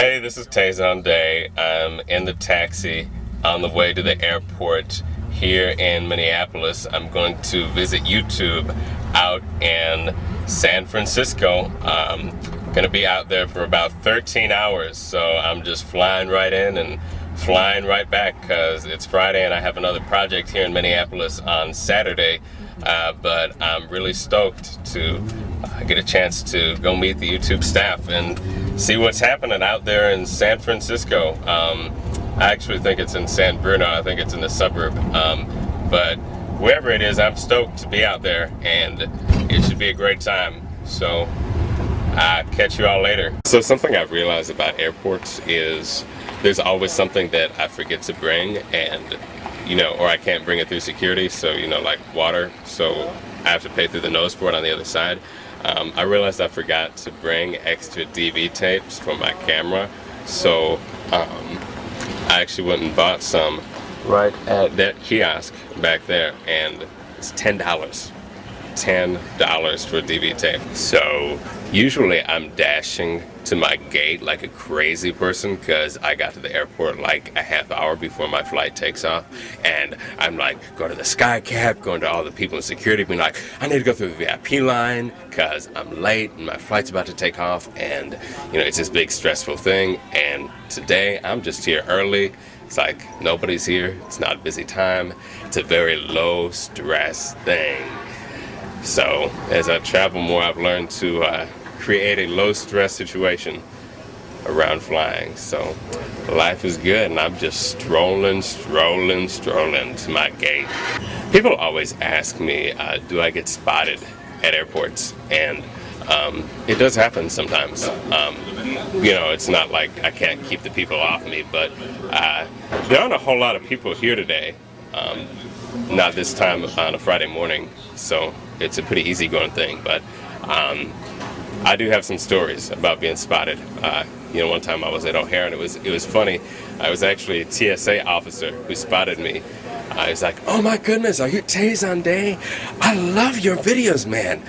Hey, this is Tay Zonday. I'm in the taxi on the way to the airport here in Minneapolis. I'm going to visit YouTube out in San Francisco. Going to be out there for about 13 hours, so I'm just flying right in and flying right back because it's Friday and I have another project here in Minneapolis on Saturday. But I'm really stoked to get a chance to go meet the YouTube staff and see what's happening out there in San Francisco. I actually think it's in San Bruno. I think it's in the suburb. But wherever it is, I'm stoked to be out there, and it should be a great time. So I'll catch you all later. So something I've realized about airports is there's always something that I forget to bring, and or I can't bring it through security, so like water, so I have to pay through the nose for it on the other side. I realized I forgot to bring extra DV tapes for my camera, so I actually went and bought some right at that kiosk back there, and it's $10. $10 for DV tape. So usually I'm dashing to my gate like a crazy person because I got to the airport like a half hour before my flight takes off, and I'm like going to the sky cab, going to all the people in security, being like, I need to go through the VIP line because I'm late and my flight's about to take off, and it's this big stressful thing. And today I'm just here early. It's like nobody's here, it's not a busy time, it's a very low stress thing. So as I travel more, I've learned to create a low stress situation around flying. So life is good, and I'm just strolling to my gate. People always ask me, do I get spotted at airports? And it does happen sometimes. It's not like I can't keep the people off me, but there aren't a whole lot of people here today. Not this time on a Friday morning, so it's a pretty easygoing thing. But I do have some stories about being spotted. One time I was at O'Hare, and it was funny. I was actually a TSA officer who spotted me. I was like, "Oh my goodness, are you Tay Zonday? I love your videos, man.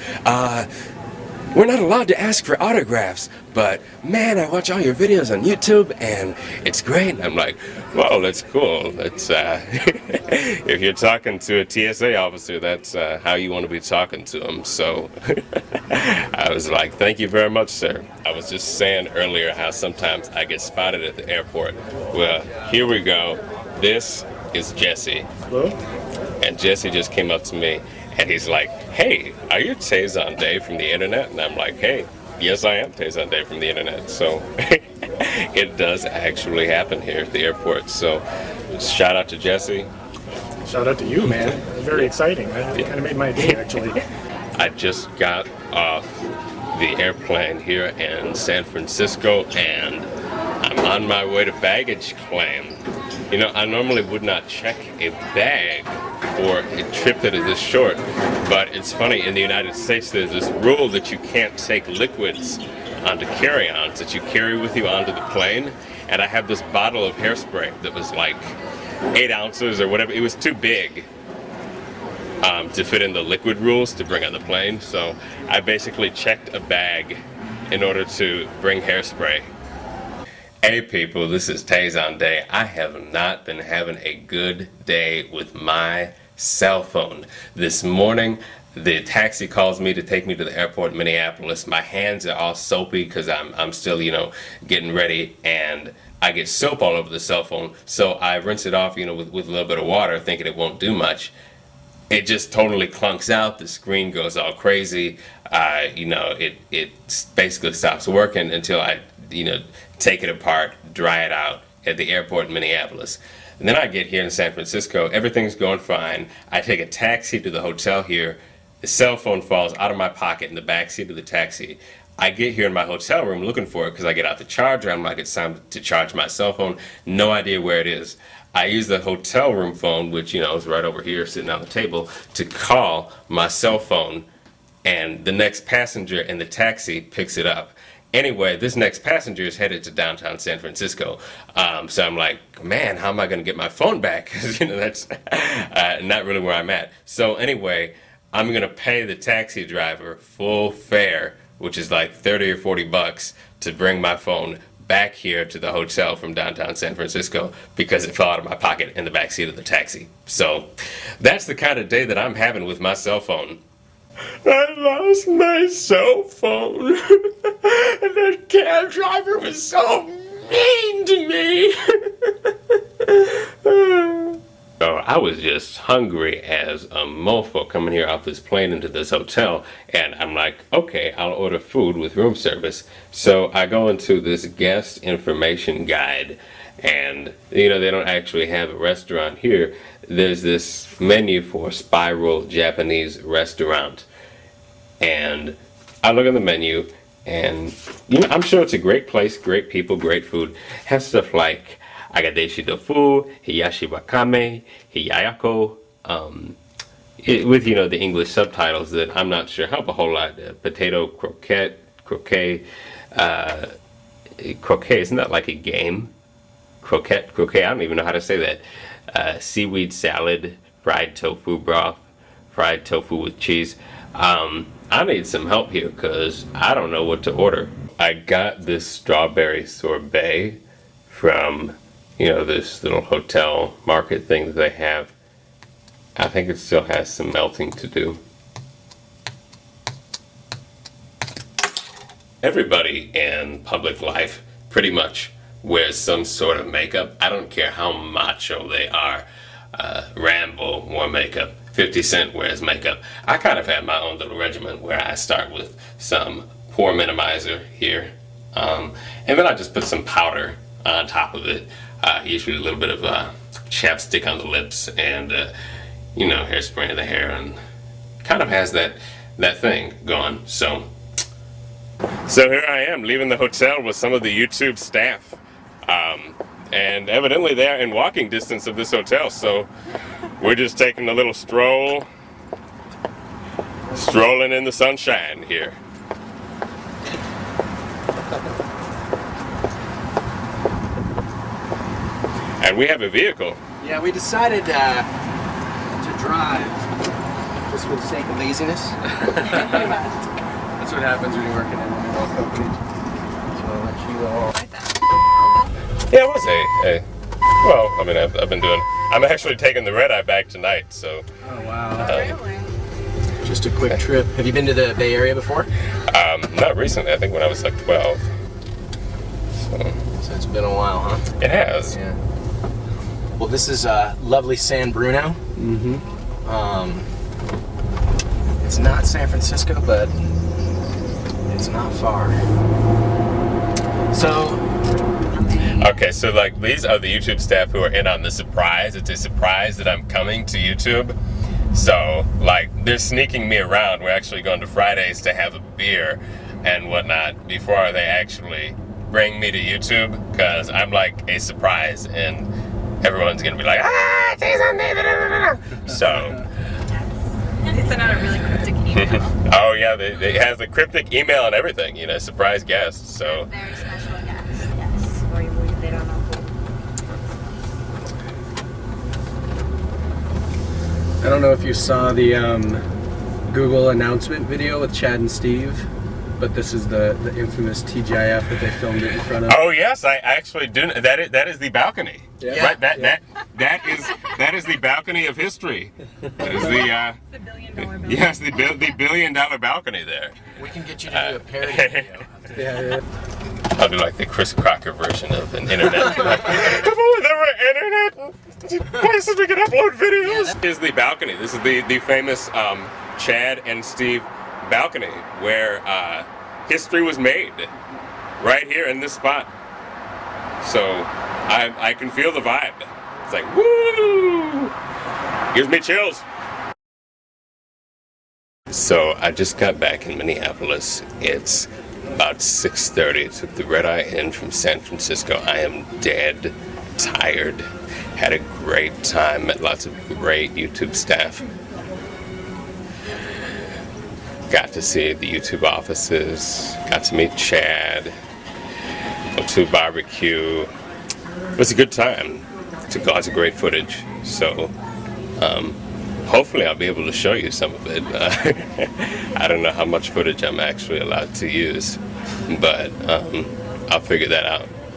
We're not allowed to ask for autographs, but man, I watch all your videos on YouTube, and it's great." And I'm like, "Well, that's cool. That's if you're talking to a TSA officer, that's how you want to be talking to them." So I was like, "Thank you very much, sir." I was just saying earlier how sometimes I get spotted at the airport. Well, here we go. This is Jesse. Hello? And Jesse just came up to me, and he's like, "Hey, are you Tay Zonday from the internet?" And I'm like, "Hey, yes, I am Tay Zonday from the internet." So it does actually happen here at the airport. So shout out to Jesse. Shout out to you, man. Very exciting. That kind of made my day, actually. I just got off the airplane here in San Francisco, and I'm on my way to baggage claim. I normally would not check a bag for a trip that is this short, but it's funny, in the United States there's this rule that you can't take liquids onto carry-ons that you carry with you onto the plane, and I have this bottle of hairspray that was like 8 ounces or whatever. It was too big to fit in the liquid rules to bring on the plane, so I basically checked a bag in order to bring hairspray. Hey people, this is Tay Zonday. I have not been having a good day with my cell phone. This morning, the taxi calls me to take me to the airport in Minneapolis. My hands are all soapy because I'm still, getting ready, and I get soap all over the cell phone. So I rinse it off, with a little bit of water, thinking it won't do much. It just totally clunks out. The screen goes all crazy. It basically stops working until I, take it apart, dry it out at the airport in Minneapolis. And then I get here in San Francisco, everything's going fine. I take a taxi to the hotel here. The cell phone falls out of my pocket in the back seat of the taxi. I get here in my hotel room looking for it because I get out the charger. I'm like, it's time to charge my cell phone. No idea where it is. I use the hotel room phone, which, is right over here sitting on the table, to call my cell phone, and the next passenger in the taxi picks it up. Anyway, this next passenger is headed to downtown San Francisco. So I'm like, man, how am I going to get my phone back? Because, that's not really where I'm at. So anyway, I'm going to pay the taxi driver full fare, which is like 30 or 40 bucks, to bring my phone back here to the hotel from downtown San Francisco because it fell out of my pocket in the backseat of the taxi. So that's the kind of day that I'm having with my cell phone. I lost my cell phone. And that cab driver was so mean to me. So I was just hungry as a mofo coming here off this plane into this hotel, and I'm like, okay, I'll order food with room service. So I go into this guest information guide, and you know, they don't actually have a restaurant here. There's this menu for Spiral Japanese Restaurant, and I look at the menu, and you know, I'm sure it's a great place, great people, great food. Has stuff like agadeshi tofu, hiyashi wakame, hiyayako, with, you know, the English subtitles that I'm not sure help a whole lot. Potato croquette, croquet, isn't that like a game? Croquet, I don't even know how to say that. Seaweed salad, fried tofu broth, fried tofu with cheese. I need some help here because I don't know what to order. I got this strawberry sorbet from, you know, this little hotel market thing that they have. I think it still has some melting to do. Everybody in public life pretty much wears some sort of makeup. I don't care how macho they are. Rambo wore makeup. 50 Cent wears makeup. I kind of have my own little regimen where I start with some pore minimizer here. And then I just put some powder on top of it. Usually a little bit of chapstick on the lips and, you know, hairspray in the hair, and kind of has that thing going. So here I am leaving the hotel with some of the YouTube staff. And evidently they are in walking distance of this hotel, so we're just taking a little strolling in the sunshine here. And we have a vehicle. Yeah, we decided to drive just for the sake of laziness. That's what happens when you're working in a remote company. So I'll let you all... Yeah, it was a well, I mean, I've been doing... I'm actually taking the red-eye back tonight, so... Oh, wow. Just a quick trip. Have you been to the Bay Area before? Not recently. I think when I was like 12. So it's been a while, huh? It has. Yeah. Well, this is lovely San Bruno. Mm-hmm. It's not San Francisco, but it's not far. So... Okay, so like these are the YouTube staff who are in on the surprise. It's a surprise that I'm coming to YouTube. So like they're sneaking me around. We're actually going to Fridays to have a beer and whatnot before they actually bring me to YouTube, because I'm like a surprise and everyone's gonna be like, ah, Tay Zonday. So they sent out a really cryptic email. Oh yeah, they have the cryptic email and everything, you know, surprise guests. So very special guests, yes. Or they don't know who. I don't know if you saw the Google announcement video with Chad and Steve, but this is the infamous TGIF that they filmed it in front of. Oh yes, I actually do. That is the balcony. Yeah. Right. That is the balcony of history. That is The $1 billion balcony. yes, the $1 billion balcony there. We can get you to do a parody video. Yeah. I'll do like the Chris Crocker version of an internet. Like, if only there were internet places we could upload videos. Yeah, this is the balcony. This is the famous Chad and Steve balcony where history was made, right here in this spot. So I can feel the vibe. It's like, woo! Gives me chills. So I just got back in Minneapolis. It's about 6:30. Took the red eye in from San Francisco. I am dead tired. Had a great time. Met lots of great YouTube staff. Got to see the YouTube offices. Got to meet Chad. Went to a barbecue. It was a good time. Took lots of great footage. So hopefully I'll be able to show you some of it. I don't know how much footage I'm actually allowed to use, but I'll figure that out.